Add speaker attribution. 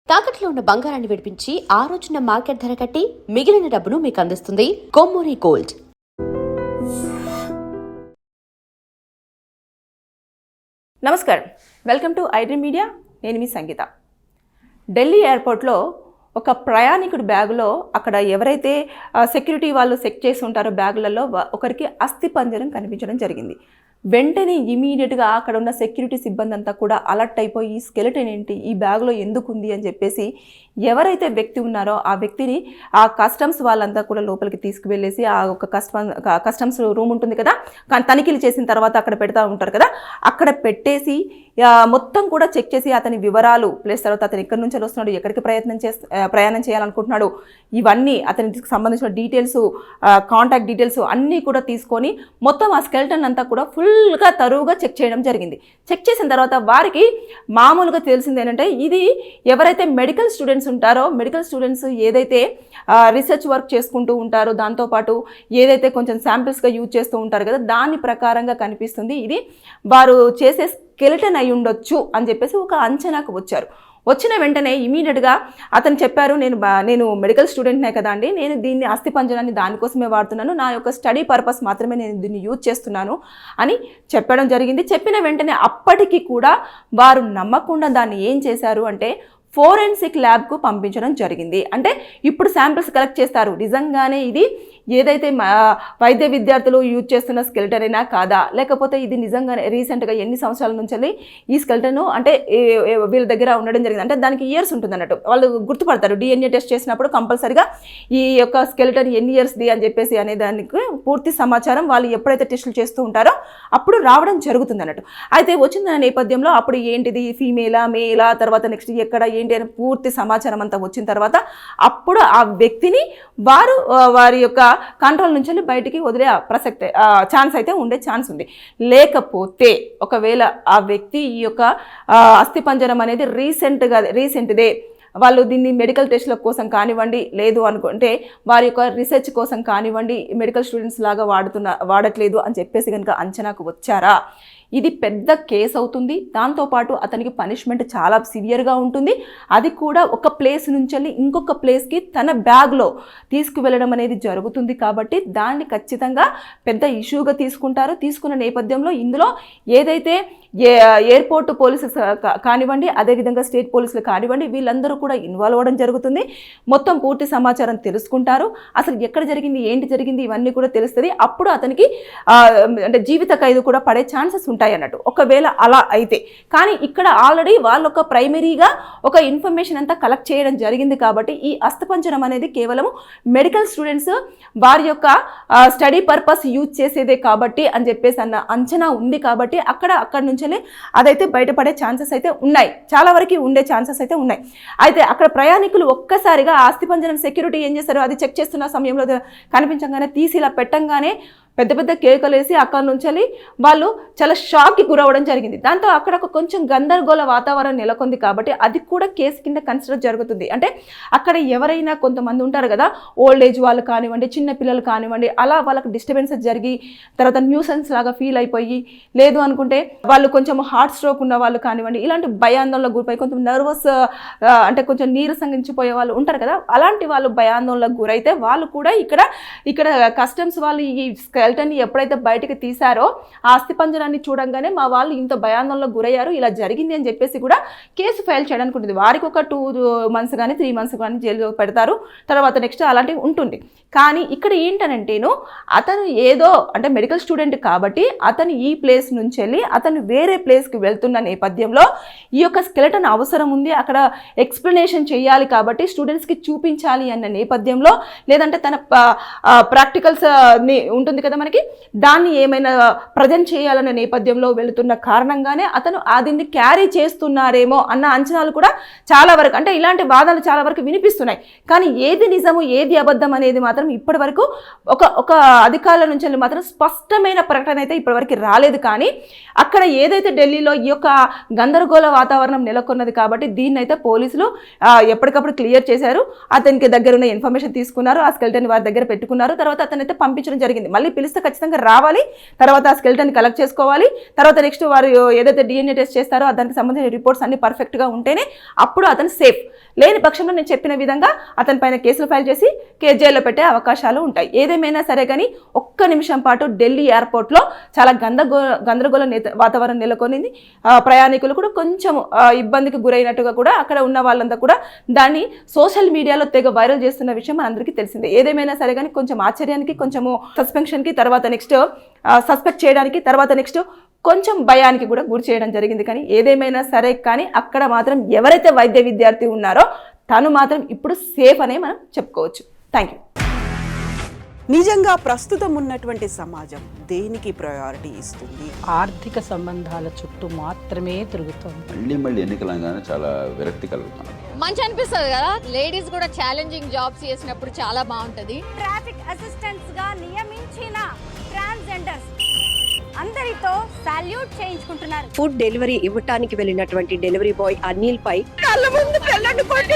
Speaker 1: తాకట్లో ఉన్న బంగారాన్ని విడిపించి ఆ రోజున మార్కెట్ ధర కట్టి మిగిలిన డబ్బును మీకు అందిస్తుంది కొమ్మూరి గోల్డ్.
Speaker 2: నమస్కారం, వెల్కమ్ టు ఐడ్రీమ్ మీడియా. నేను మీ సంగీత. ఢిల్లీ ఎయిర్పోర్ట్లో ఒక ప్రయాణికుడి బ్యాగులో అక్కడ ఎవరైతే సెక్యూరిటీ వాళ్ళు చెక్ చేసి ఉంటారో బ్యాగులలో ఒకరికి అస్థిపంజరం కనిపించడం జరిగింది. వెంటనే ఇమీడియట్గా అక్కడ ఉన్న సెక్యూరిటీ సిబ్బంది అంతా కూడా అలర్ట్ అయిపోయి ఈ స్కెలిటన్ ఏంటి, ఈ బ్యాగ్లో ఎందుకు ఉంది అని చెప్పేసి ఎవరైతే వ్యక్తి ఉన్నారో ఆ వ్యక్తిని ఆ కస్టమ్స్ వాళ్ళంతా కూడా లోపలికి తీసుకువెళ్ళేసి ఆ ఒక కస్టమ్స్ రూమ్ ఉంటుంది కదా, తనిఖీలు చేసిన తర్వాత అక్కడ పెడతా ఉంటారు కదా, అక్కడ పెట్టేసి మొత్తం కూడా చెక్ చేసి అతని వివరాలు ప్లస్ తర్వాత అతను ఎక్కడి నుంచి వస్తున్నాడు, ఎక్కడికి ప్రయాణం చేయాలనుకుంటున్నాడు, ఇవన్నీ అతనికి సంబంధించిన డీటెయిల్స్, కాంటాక్ట్ డీటెయిల్స్ అన్నీ కూడా తీసుకొని మొత్తం ఆ స్కెల్టన్ అంతా కూడా ఫుల్గా తరువుగా చెక్ చేయడం జరిగింది. చెక్ చేసిన తర్వాత వారికి మామూలుగా తెలిసింది ఏంటంటే ఇది ఎవరైతే మెడికల్ స్టూడెంట్స్ ఉంటారో మెడికల్ స్టూడెంట్స్ ఏదైతే రీసెర్చ్ వర్క్ చేసుకుంటూ ఉంటారో దాంతోపాటు ఏదైతే కొంచెం శాంపిల్స్గా యూజ్ చేస్తూ ఉంటారు కదా, దాని ప్రకారంగా కనిపిస్తుంది ఇది వారు చేసే స్కెలిటన్ అయి ఉండొచ్చు అని చెప్పేసి ఒక అంచనాకు వచ్చారు. వచ్చిన వెంటనే ఇమీడియట్గా అతను చెప్పారు, నేను మెడికల్ స్టూడెంట్నే కదా అండి, నేను దీన్ని అస్థిపంజరాన్ని దానికోసమే వాడుతున్నాను, నా యొక్క స్టడీ పర్పస్ మాత్రమే నేను దీన్ని యూజ్ చేస్తున్నాను అని చెప్పడం జరిగింది. చెప్పిన వెంటనే అప్పటికి కూడా వారు నమ్మకుండా దాన్ని ఏం చేశారు అంటే ఫోరెన్సిక్ ల్యాబ్కు పంపించడం జరిగింది. అంటే ఇప్పుడు శాంపిల్స్ కలెక్ట్ చేస్తారు, నిజంగానే ఇది ఏదైతే వైద్య విద్యార్థులు యూజ్ చేస్తున్న స్కెల్టన్ అయినా కాదా, లేకపోతే ఇది నిజంగానే రీసెంట్గా ఎన్ని సంవత్సరాల నుంచి ఈ స్కెల్టన్ అంటే వీళ్ళ దగ్గర ఉండడం జరిగింది. అంటే దానికి ఇయర్స్ ఉంటుంది అన్నట్టు, వాళ్ళు గుర్తుపడతారు. DNA టెస్ట్ చేసినప్పుడు కంపల్సరిగా ఈ యొక్క స్కెల్టన్ ఎన్ని ఇయర్స్ది అని చెప్పేసి అనే దానికి పూర్తి సమాచారం వాళ్ళు ఎప్పుడైతే టెస్టులు చేస్తూ ఉంటారో అప్పుడు రావడం జరుగుతుంది అన్నట్టు. అయితే వచ్చిన నేపథ్యంలో అప్పుడు ఏంటిది ఫీమేలా మేలా, తర్వాత నెక్స్ట్ ఎక్కడ ఏంటి అని పూర్తి సమాచారం అంతా వచ్చిన తర్వాత అప్పుడు ఆ వ్యక్తిని వారి యొక్క కంట్రోల్ నుంచి బయటికి వదిలే ప్రసక్తే ఛాన్స్ అయితే ఉండే ఛాన్స్ ఉంది. లేకపోతే ఒకవేళ ఆ వ్యక్తి ఈ యొక్క అస్థిపంజరం అనేది రీసెంట్దే, వాళ్ళు దీన్ని మెడికల్ టెస్ట్ల కోసం కానివ్వండి, లేదు అనుకుంటే వారి యొక్క రీసెర్చ్ కోసం కానివ్వండి, మెడికల్ స్టూడెంట్స్ లాగా వాడట్లేదు అని చెప్పేసి కనుక అంచనాకు వచ్చారా, ఇది పెద్ద కేసు అవుతుంది. దాంతోపాటు అతనికి పనిష్మెంట్ చాలా సివియర్గా ఉంటుంది. అది కూడా ఒక ప్లేస్ నుంచి ఇంకొక ప్లేస్కి తన బ్యాగ్లో తీసుకువెళ్ళడం అనేది జరుగుతుంది. కాబట్టి దాన్ని ఖచ్చితంగా పెద్ద ఇష్యూగా తీసుకుంటారు. తీసుకున్న నేపథ్యంలో ఇందులో ఏదైతే ఎయిర్పోర్ట్ పోలీసులు కానివ్వండి, అదేవిధంగా స్టేట్ పోలీసులు కానివ్వండి, వీళ్ళందరూ కూడా ఇన్వాల్వ్ అవ్వడం జరుగుతుంది. మొత్తం పూర్తి సమాచారం తెలుసుకుంటారు. అసలు ఎక్కడ జరిగింది, ఏంటి జరిగింది, ఇవన్నీ కూడా తెలుస్తుంది. అప్పుడు అతనికి అంటే జీవిత ఖైదు కూడా పడే ఛాన్సెస్ ఉంటాయి అన్నట్టు, ఒకవేళ అలా అయితే. కానీ ఇక్కడ ఆల్రెడీ వాళ్ళు ఒక ప్రైమరీగా ఒక ఇన్ఫర్మేషన్ అంతా కలెక్ట్ చేయడం జరిగింది. కాబట్టి ఈ అస్థిపంజరం అనేది కేవలం మెడికల్ స్టూడెంట్స్ వారి యొక్క స్టడీ పర్పస్ యూజ్ చేసేదే కాబట్టి అని చెప్పేసి అన్న అంచనా ఉంది. కాబట్టి అక్కడ నుంచి అదైతే బయటపడే ఛాన్సెస్ అయితే ఉన్నాయి, చాలా వరకు ఉండే ఛాన్సెస్ అయితే ఉన్నాయి. అయితే అక్కడ ప్రయాణికులు ఒక్కసారిగా అస్థిపంజరం సెక్యూరిటీ ఏం చేస్తారు, అది చెక్ చేస్తున్న సమయంలో కనిపించగానే తీసి ఇలా పెట్టంగానే పెద్ద పెద్ద కేకలు వేసి అక్కడి నుంచి వాళ్ళు చాలా షాక్కి గురవడం జరిగింది. దాంతో అక్కడ కొంచెం గందరగోళ వాతావరణం నెలకొంది. కాబట్టి అది కూడా కేసు కింద కన్సిడర్ జరుగుతుంది. అంటే అక్కడ ఎవరైనా కొంతమంది ఉంటారు కదా, ఓల్డ్ ఏజ్ వాళ్ళు కానివ్వండి, చిన్న పిల్లలు కానివ్వండి, అలా వాళ్ళకి డిస్టర్బెన్సెస్ జరిగి తర్వాత న్యూసెన్స్ లాగా ఫీల్ అయిపోయి, లేదు అనుకుంటే వాళ్ళు కొంచెం హార్ట్ స్ట్రోక్ ఉన్న వాళ్ళు కానివ్వండి, ఇలాంటి భయాందోళనకు గురిపోయి కొంచెం నర్వస్ అంటే కొంచెం నీరసంగించిపోయే వాళ్ళు ఉంటారు కదా, అలాంటి వాళ్ళు భయాందోళనకు గురైతే వాళ్ళు కూడా ఇక్కడ కస్టమ్స్ వాళ్ళు ఈ స్కెల్టన్ని ఎప్పుడైతే బయటకు తీశారో ఆ అస్థిపంజరాన్ని చూడంగానే మా వాళ్ళు ఇంత భయాందోళనకు గురయ్యారు, ఇలా జరిగింది అని చెప్పేసి కూడా కేసు ఫైల్ చేయడానికి ఉంటుంది. వారికి ఒక 2 months కానీ 3 months కానీ జైలు పెడతారు. తర్వాత నెక్స్ట్ అలాంటివి ఉంటుంది. కానీ ఇక్కడ ఏంటనంటేను అతను ఏదో అంటే మెడికల్ స్టూడెంట్ కాబట్టి అతను ఈ ప్లేస్ నుంచి వెళ్ళి అతను వేరే ప్లేస్కి వెళ్తున్న నేపథ్యంలో ఈ యొక్క స్కెలిటన్ అవసరం ఉంది, అక్కడ ఎక్స్ప్లెనేషన్ చేయాలి కాబట్టి స్టూడెంట్స్కి చూపించాలి అన్న నేపథ్యంలో, లేదంటే తన ప్రాక్టికల్స్ ఉంటుంది కదా మనకి, దాన్ని ఏమైనా ప్రజెంట్ చేయాలన్న నేపథ్యంలో వెళుతున్న కారణంగానే అతను దీన్ని క్యారీ చేస్తున్నారేమో అన్న అంచనాలు కూడా చాలా వరకు, అంటే ఇలాంటి వాదనలు చాలా వరకు వినిపిస్తున్నాయి. కానీ ఏది నిజము ఏది అబద్ధం అనేది మాత్రం ఇప్పటి వరకు ఒక అధికారుల నుంచి మాత్రం స్పష్టమైన ప్రకటన అయితే ఇప్పటివరకు రాలేదు. కానీ అక్కడ ఏదైతే ఢిల్లీలో ఈ యొక్క గందరగోళ వాతావరణం నెలకొన్నది కాబట్టి దీన్ని అయితే పోలీసులు ఎప్పటికప్పుడు క్లియర్ చేశారు. అతనికి దగ్గర ఉన్న ఇన్ఫర్మేషన్ తీసుకున్నారు, ఆ స్కెల్టన్ వారి దగ్గర పెట్టుకున్నారు. తర్వాత అతనైతే పంపించడం జరిగింది. మళ్ళీ పిలిస్తే ఖచ్చితంగా రావాలి, తర్వాత ఆ స్కెల్టన్ కలెక్ట్ చేసుకోవాలి, తర్వాత నెక్స్ట్ వారు ఏదైతే DNA టెస్ట్ చేస్తారో దానికి సంబంధించిన రిపోర్ట్స్ అన్ని పర్ఫెక్ట్గా ఉంటేనే అప్పుడు అతను సేఫ్. లేని పక్షంలో నేను చెప్పిన విధంగా అతని పైన కేసులు ఫైల్ చేసి జైల్లో పెట్టే అవకాశాలు ఉంటాయి. ఏదేమైనా సరే కానీ ఒక్క నిమిషం పాటు ఢిల్లీ ఎయిర్పోర్ట్లో చాలా గందరగోళ వాతావరణం నెలకొనింది. ప్రయాణికులు కూడా కొంచెం ఇబ్బందికి గురైనట్టుగా కూడా అక్కడ ఉన్న వాళ్ళంతా కూడా దాన్ని సోషల్ మీడియాలో తెగ వైరల్ చేస్తున్న విషయం మనందరికీ తెలిసిందే. ఏదేమైనా సరే కానీ కొంచెం ఆశ్చర్యానికి, కొంచెము సస్పెన్షన్కి, తర్వాత నెక్స్ట్ సస్పెక్ట్ చేయడానికి, తర్వాత నెక్స్ట్ కొంచెం భయానికి కూడా గురి చేయడం జరిగింది. కానీ ఏదేమైనా సరే కానీ అక్కడ మాత్రం ఎవరైతే వైద్య విద్యార్థి ఉన్నారో తను మాత్రం ఇప్పుడు సేఫ్ అనే మనం చెప్పుకోవచ్చు. Thank you.
Speaker 3: నిజంగా ప్రస్తుతం ఉన్నటువంటి సమాజం దేనికి ప్రయారిటీ ఇస్తుంది?
Speaker 4: ఆర్థిక సంబంధాల చుట్టూ మాత్రమే తిరుగుతుంది.
Speaker 5: మళ్ళీ ఎన్నికలంగానే చాలా విరక్తి కలుగుతాం.
Speaker 6: మంచి అనిపిస్తుంది కదా, లేడీస్ కూడా ఛాలెంజింగ్ జాబ్స్ చేసినప్పుడు చాలా బాగుంటది.
Speaker 7: ట్రాఫిక్ అసిస్టెంట్స్ గా నియమించిన ట్రాన్స్జెండర్స్ అందరితో సాల్యూట్ చేయించుకుంటున్నారు.
Speaker 8: ఫుడ్ డెలివరీ ఇవ్వటానికి వెళ్ళినటువంటి డెలివరీ బాయ్ అనిల్ పై
Speaker 2: కళ్ళ ముందు పెళ్ళండి కొట్టి